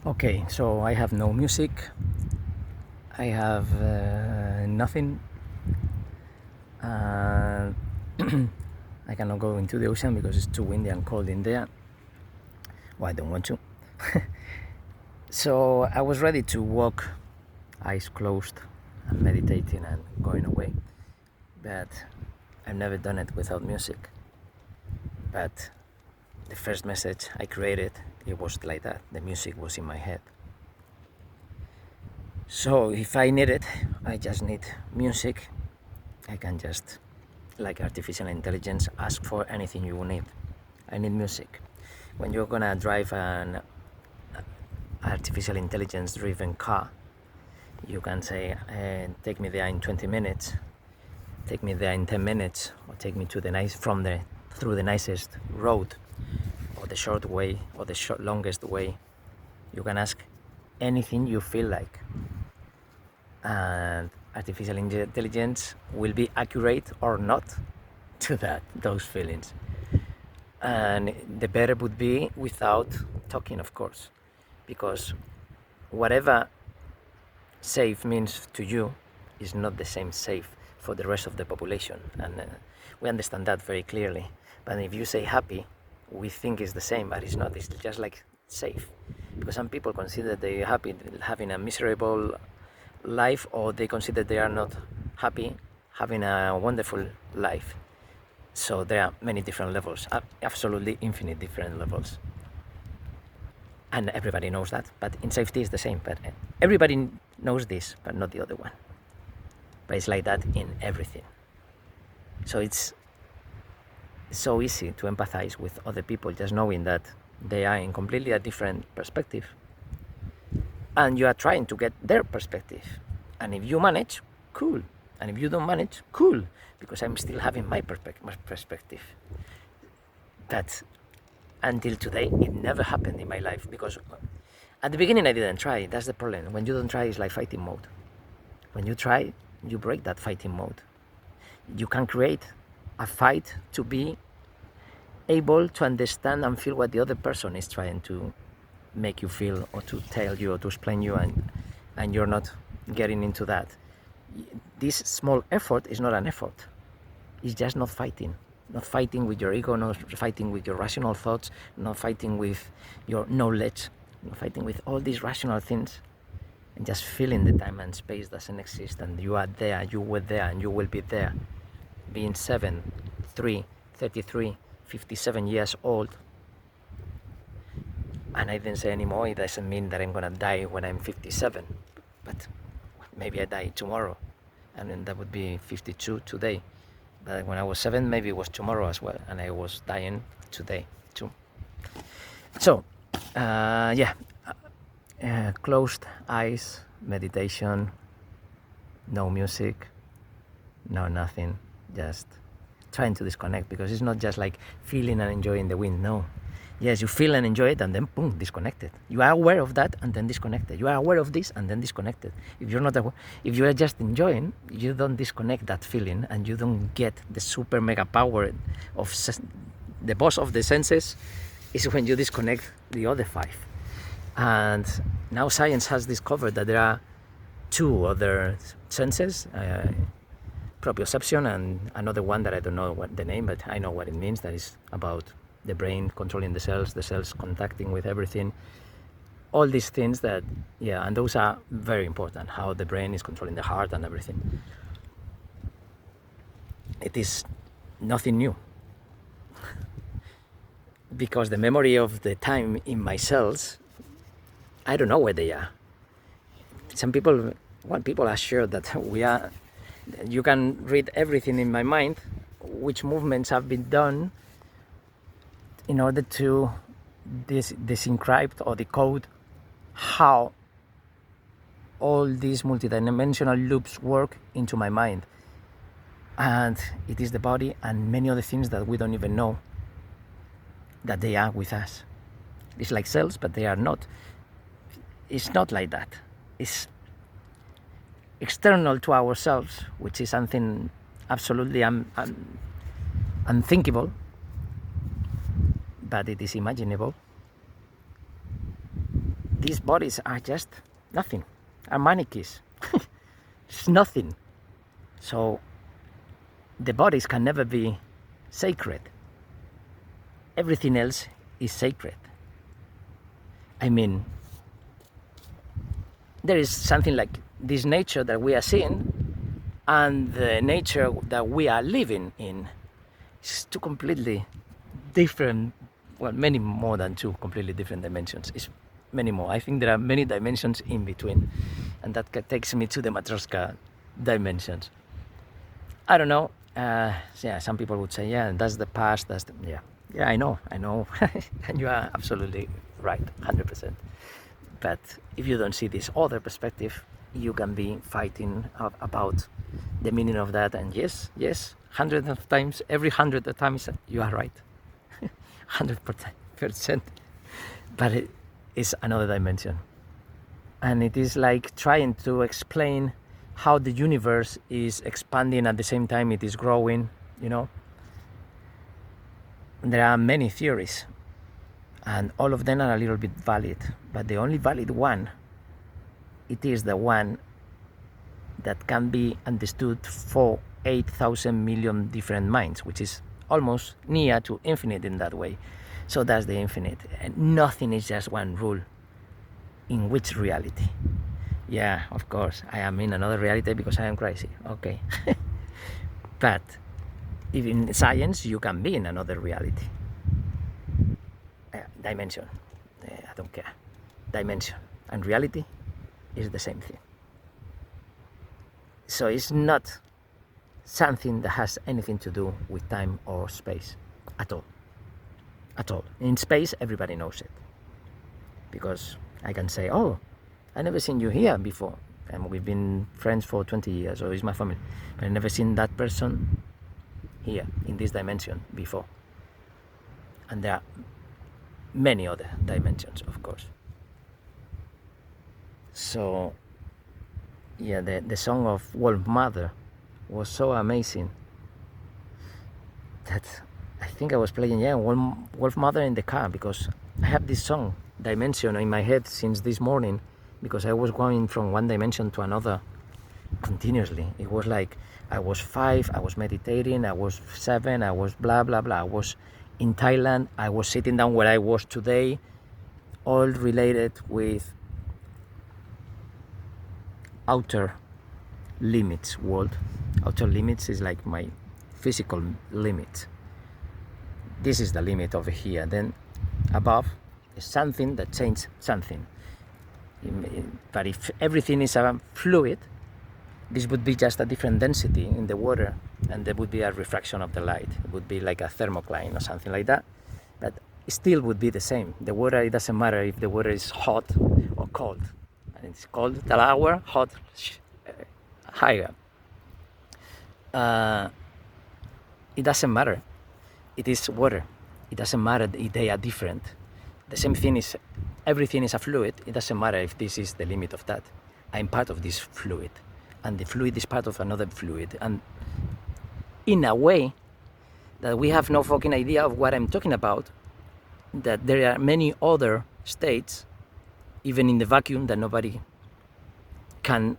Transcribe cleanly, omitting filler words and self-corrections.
Okay, so I have no music. I have nothing. Uh, I cannot go into the ocean because it's too windy and cold in there. Well, I don't want to. So I was ready to walk, eyes closed, and meditating and going away. But I've never done it without music. But the first message I created, it was like that. The music was in my head. So if I need it, I just need music. I can just, like artificial intelligence, ask for anything you need. I need music. When you're gonna drive an artificial intelligence driven car, you can say, take me there in 20 minutes, take me there in 10 minutes, or take me to through the nicest road, or the short way, or the longest way. You can ask anything you feel like, and artificial intelligence will be accurate or not to those feelings. And the better would be without talking, of course, because whatever safe means to you is not the same safe for the rest of the population, and we understand that very clearly. But if you say happy, we think it's the same, but it's not. It's just like safe, because some people consider they are happy having a miserable life, or they consider they are not happy having a wonderful life. So there are many different levels, absolutely infinite different levels, and everybody knows that. But in safety is the same, but everybody knows this, but not the other one. But it's like that in everything. So it's so easy to empathize with other people, just knowing that they are in completely a different perspective, and you are trying to get their perspective. And if you manage, cool. And if you don't manage, cool, because I'm still having my perspective. But until today, it never happened in my life, because at the beginning I didn't try. That's the problem. When you don't try, it's like fighting mode. When you try, you break that fighting mode. You can create a fight to be able to understand and feel what the other person is trying to make you feel, or to tell you, or to explain you, and you're not getting into that. This small effort is not an effort. It's just not fighting. Not fighting with your ego, not fighting with your rational thoughts, not fighting with your knowledge, not fighting with all these rational things, and just feeling the time and space doesn't exist, and you are there, you were there, and you will be there. Being 7, 3, 33, 57 years old, and I didn't say anymore, it doesn't mean that I'm gonna die when I'm 57, but maybe I die tomorrow, and then that would be 52 today. But when I was 7, maybe it was tomorrow as well, and I was dying today too. So, closed eyes, meditation, no music, no nothing, just trying to disconnect, because it's not just like feeling and enjoying the wind. No. Yes, you feel and enjoy it, and then boom, disconnected. You are aware of that, and then disconnected. You are aware of this, and then disconnected. If you're not aware, if you are just enjoying, you don't disconnect that feeling, and you don't get the super mega power of the boss of the senses. Is when you disconnect the other 5. And now science has discovered that there are 2 other senses, proprioception, and another one that I don't know what the name, but I know what it means. That is about the brain controlling the cells contacting with everything. All these things that, and those are very important, how the brain is controlling the heart and everything. It is nothing new, because the memory of the time in my cells, I don't know where they are. People are sure that you can read everything in my mind, which movements have been done in order to disencrypt or decode how all these multidimensional loops work into my mind. And it is the body and many other things that we don't even know that they are with us. It's like cells, but they are not. It's not like that. It's external to ourselves, which is something absolutely unthinkable, but it is imaginable. these bodies are just nothing, are maniquees. It's nothing. So the bodies can never be sacred. Everything else is sacred. I mean, there is something like this nature that we are seeing and the nature that we are living in. It's two completely different, well, many more than two completely different dimensions. It's many more. I think there are many dimensions in between, and that takes me to the Matryoshka dimensions. I don't know. Yeah, some people would say, yeah, that's the past. Yeah. I know, and you are absolutely right, 100%. But if you don't see this other perspective, you can be fighting about the meaning of that. And yes, hundreds of times, every 100 times, you are right, 100%. But it is another dimension, and it is like trying to explain how the universe is expanding at the same time it is growing. There are many theories, and all of them are a little bit valid, but the only valid one, it is the one that can be understood for 8,000 million different minds, which is almost near to infinite in that way. So that's the infinite, and nothing is just one rule. In which reality? Yeah, of course, I am in another reality because I am crazy, okay. But if in science you can be in another reality, dimension, I don't care, dimension and reality is the same thing. So it's not something that has anything to do with time or space at all. In space, everybody knows it, because I can say, oh, I never seen you here before, and we've been friends for 20 years, or it's my family, but I never seen that person here in this dimension before. And there are many other dimensions, of course. So yeah, the song of Wolf Mother was so amazing that I think I was playing Wolf Mother in the car, because I have this song dimension in my head since this morning, because I was going from one dimension to another continuously. It was like I was 5, I was meditating, I was 7, I was blah blah blah, I was in Thailand, I was sitting down where I was today, all related with outer limits world. Outer limits is like my physical limit. This is the limit over here. Then above is something that changes something. But if everything is a fluid, this would be just a different density in the water, and there would be a refraction of the light. It would be like a thermocline or something like that, but it still would be the same. The water, it doesn't matter if the water is hot or cold, and it's cold, the lower, hot, higher. It doesn't matter. It is water. It doesn't matter if they are different. The same thing is, everything is a fluid. It doesn't matter if this is the limit of that. I'm part of this fluid, and the fluid is part of another fluid. And in a way that we have no fucking idea of what I'm talking about, that there are many other states, even in the vacuum, that nobody can